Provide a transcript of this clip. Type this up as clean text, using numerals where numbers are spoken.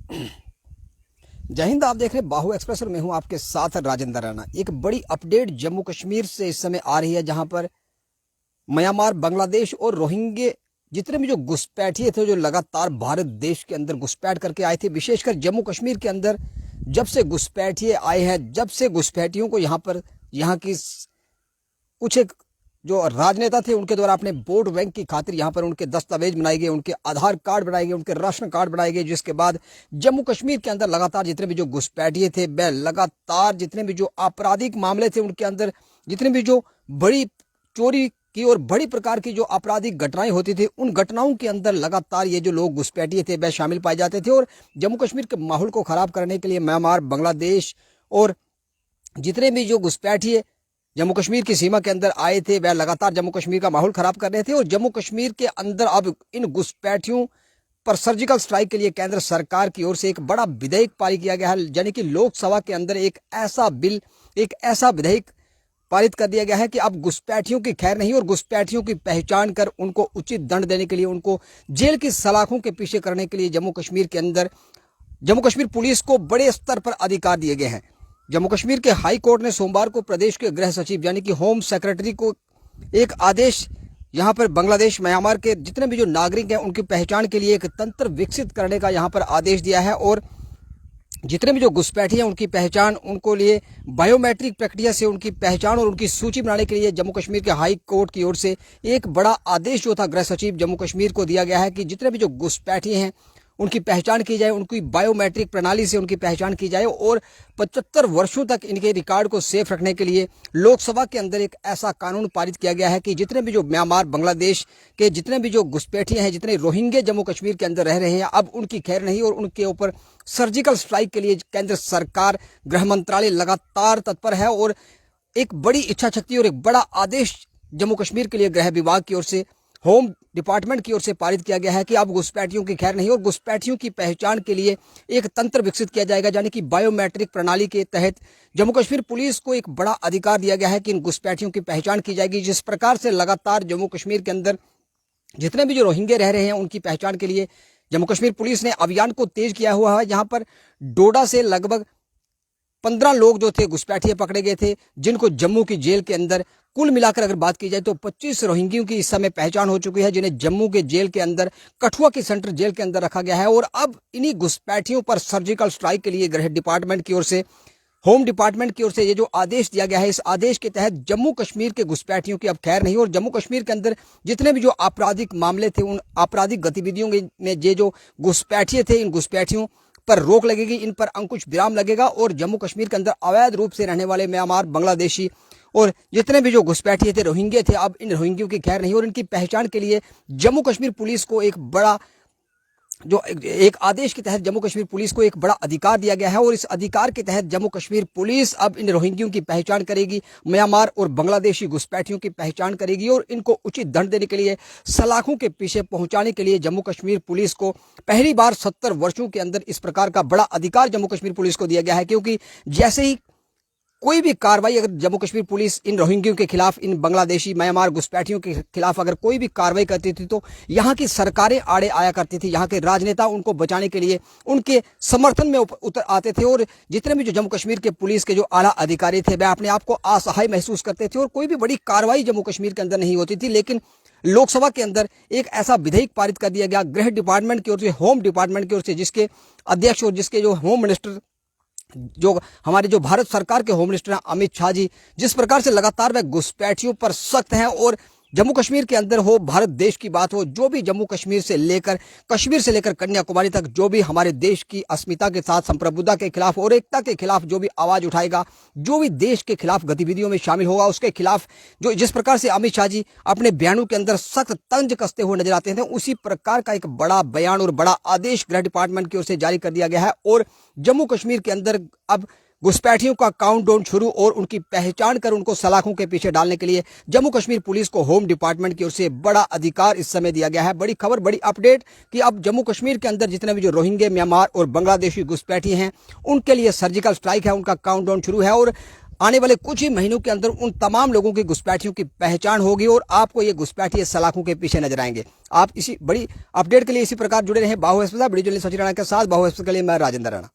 जय हिंद। आप देख रहे हैं बाहु एक्सप्रेस और मैं हूं आपके साथ राजेंद्र राणा। एक बड़ी अपडेट जम्मू कश्मीर से इस समय आ रही है, जहां पर म्यांमार, बांग्लादेश और रोहिंग्या जितने भी जो घुसपैठिए थे, जो लगातार भारत देश के अंदर घुसपैठ करके आए थे, विशेषकर जम्मू कश्मीर के अंदर जब से घुसपैठिए आए हैं, जब से घुसपैठियों को यहाँ की कुछ एक जो राजनेता थे उनके द्वारा अपने वोट बैंक की खातिर यहाँ पर उनके दस्तावेज बनाए गए, उनके आधार कार्ड बनाए गए, उनके राशन कार्ड बनाए गए, जिसके बाद जम्मू कश्मीर के अंदर लगातार जितने भी जो घुसपैठिए थे, वह लगातार जितने भी जो आपराधिक मामले थे उनके अंदर, जितने भी जो बड़ी चोरी की और बड़ी प्रकार की जो आपराधिक घटनाएं होती थी, उन घटनाओं के अंदर लगातार ये जो लोग घुसपैठिए थे वह शामिल पाए जाते थे। और जम्मू कश्मीर के माहौल को खराब करने के लिए म्यांमार, बांग्लादेश और जितने भी जो घुसपैठिए जम्मू कश्मीर की सीमा के अंदर आए थे, वह लगातार जम्मू कश्मीर का माहौल खराब कर रहे थे। और जम्मू कश्मीर के अंदर अब इन घुसपैठियों पर सर्जिकल स्ट्राइक के लिए केंद्र सरकार की ओर से एक बड़ा विधेयक पारित किया गया है, यानी कि लोकसभा के अंदर एक ऐसा विधेयक पारित कर दिया गया है कि अब घुसपैठियों की खैर नहीं, और घुसपैठियों की पहचान कर उनको उचित दंड देने के लिए, उनको जेल की सलाखों के पीछे करने के लिए जम्मू कश्मीर के अंदर जम्मू कश्मीर पुलिस को बड़े स्तर पर अधिकार दिए गए हैं। जम्मू कश्मीर के हाई कोर्ट ने सोमवार को प्रदेश के गृह सचिव यानी कि होम सेक्रेटरी को एक आदेश यहां पर बांग्लादेश, म्यांमार के जितने भी जो नागरिक हैं उनकी पहचान के लिए एक तंत्र विकसित करने का यहां पर आदेश दिया है। और जितने भी जो घुसपैठी हैं उनकी पहचान, उनको लिए बायोमेट्रिक प्रक्रिया से उनकी पहचान और उनकी सूची बनाने के लिए जम्मू कश्मीर के हाई कोर्ट की ओर से एक बड़ा आदेश जो था गृह सचिव जम्मू कश्मीर को दिया गया है कि जितने भी जो घुसपैठी हैं उनकी पहचान की जाए, उनकी बायोमेट्रिक प्रणाली से उनकी पहचान की जाए, और 75 वर्षों तक इनके रिकॉर्ड को सेफ रखने के लिए लोकसभा के अंदर एक ऐसा कानून पारित किया गया है कि जितने भी जो म्यांमार, बांग्लादेश के जितने भी जो घुसपैठिए हैं, जितने रोहिंग्या जम्मू कश्मीर के अंदर रह रहे हैं, अब उनकी खैर नहीं, और उनके ऊपर सर्जिकल स्ट्राइक के लिए केंद्र सरकार, गृह मंत्रालय लगातार तत्पर है। और एक बड़ी इच्छा शक्ति और एक बड़ा आदेश जम्मू कश्मीर के लिए गृह विभाग की ओर से, होम डिपार्टमेंट की ओर से पारित किया गया है कि अब घुसपैठियों की खैर नहीं, और घुसपैठियों की पहचान के लिए एक तंत्र विकसित किया जाएगा, यानी कि बायोमेट्रिक प्रणाली के तहत जम्मू कश्मीर पुलिस को एक बड़ा अधिकार दिया गया है कि इन घुसपैठियों की पहचान की जाएगी। जिस प्रकार से लगातार जम्मू कश्मीर के अंदर जितने भी जो रोहिंग्या रह रहे हैं उनकी पहचान के लिए जम्मू कश्मीर पुलिस ने अभियान को तेज किया हुआ है। यहाँ पर डोडा से लगभग 15 लोग जो थे घुसपैठिए पकड़े गए थे, जिनको जम्मू की जेल के अंदर कुल मिलाकर अगर बात की जाए तो 25 रोहिंग्यों की इस समय पहचान हो चुकी है, जिन्हें जम्मू के जेल के अंदर, कठुआ की सेंट्रल जेल के अंदर रखा गया है। और अब इन्हीं घुसपैठियों पर सर्जिकल स्ट्राइक के लिए गृह डिपार्टमेंट की ओर से, होम डिपार्टमेंट की ओर से ये जो आदेश दिया गया है, इस आदेश के तहत जम्मू कश्मीर के घुसपैठियों की अब खैर नहीं, और जम्मू कश्मीर के अंदर जितने भी जो आपराधिक मामले थे, उन आपराधिक गतिविधियों में ये जो घुसपैठिए थे, इन घुसपैठियों पर रोक लगेगी, इन पर अंकुश विराम लगेगा। और जम्मू कश्मीर के अंदर अवैध रूप से रहने वाले म्यांमार, बांग्लादेशी और जितने भी जो घुसपैठिए थे, रोहिंग्या थे, अब इन रोहिंग्यों की खैर नहीं, और इनकी पहचान के लिए जम्मू कश्मीर पुलिस को एक बड़ा जो एक आदेश के तहत जम्मू कश्मीर पुलिस को एक बड़ा अधिकार दिया गया है। और इस अधिकार के तहत जम्मू कश्मीर पुलिस अब इन रोहिंग्यों की पहचान करेगी, म्यांमार और बांग्लादेशी घुसपैठियों की पहचान करेगी, और इनको उचित दंड देने के लिए, सलाखों के पीछे पहुंचाने के लिए जम्मू कश्मीर पुलिस को पहली बार 70 वर्षों के अंदर इस प्रकार का बड़ा अधिकार जम्मू कश्मीर पुलिस को दिया गया है। क्योंकि जैसे ही कोई भी कार्रवाई अगर जम्मू कश्मीर पुलिस इन रोहिंग्यों के खिलाफ, इन बांग्लादेशी, म्यांमार घुसपैठियों के खिलाफ अगर कोई भी कार्रवाई करती थी, तो यहाँ की सरकारें आड़े आया करती थी, यहाँ के राजनेता उनको बचाने के लिए उनके समर्थन में उतर आते थे। और जितने भी जो जम्मू कश्मीर के पुलिस के जो आला अधिकारी थे, वह अपने आप को असहाय महसूस करते थे, और कोई भी बड़ी कार्रवाई जम्मू कश्मीर के अंदर नहीं होती थी। लेकिन लोकसभा के अंदर एक ऐसा विधेयक पारित कर दिया गया गृह डिपार्टमेंट की ओर से, होम डिपार्टमेंट की ओर से, जिसके अध्यक्ष और जिसके जो होम मिनिस्टर, जो हमारे जो भारत सरकार के होम मिनिस्टर हैं अमित शाह जी, जिस प्रकार से लगातार वह घुसपैठियों पर सख्त हैं, और जम्मू कश्मीर के अंदर हो, भारत देश की बात हो, जो भी जम्मू कश्मीर से लेकर कन्याकुमारी तक जो भी हमारे देश की अस्मिता के साथ, संप्रभुता के खिलाफ और एकता के खिलाफ जो भी आवाज उठाएगा, जो भी देश के खिलाफ गतिविधियों में शामिल होगा, उसके खिलाफ जो जिस प्रकार से अमित शाह जी अपने बयानों के अंदर सख्त तंज कसते हुए नजर आते हैं, उसी प्रकार का एक बड़ा बयान और बड़ा आदेश गृह डिपार्टमेंट की ओर से जारी कर दिया गया है। और जम्मू कश्मीर के अंदर अब घुसपैठियों का काउंटडाउन शुरू, और उनकी पहचान कर उनको सलाखों के पीछे डालने के लिए जम्मू कश्मीर पुलिस को होम डिपार्टमेंट की ओर से बड़ा अधिकार इस समय दिया गया है। बड़ी खबर, बड़ी अपडेट कि अब जम्मू कश्मीर के अंदर जितने भी जो रोहिंग्या, म्यांमार और बांग्लादेशी घुसपैठी हैं, उनके लिए सर्जिकल स्ट्राइक है, उनका काउंटडाउन शुरू है। और आने वाले कुछ ही महीनों के अंदर उन तमाम लोगों की घुसपैठियों की पहचान होगी और आपको ये घुसपैठिए सलाखों के पीछे नजर आएंगे। आप इसी बड़ी अपडेट के लिए इसी प्रकार जुड़े रहें बाहु express video journalist Sachin Rana के साथ। बाहु एक्सप्रेस के लिए मैं राजेंद्र राणा।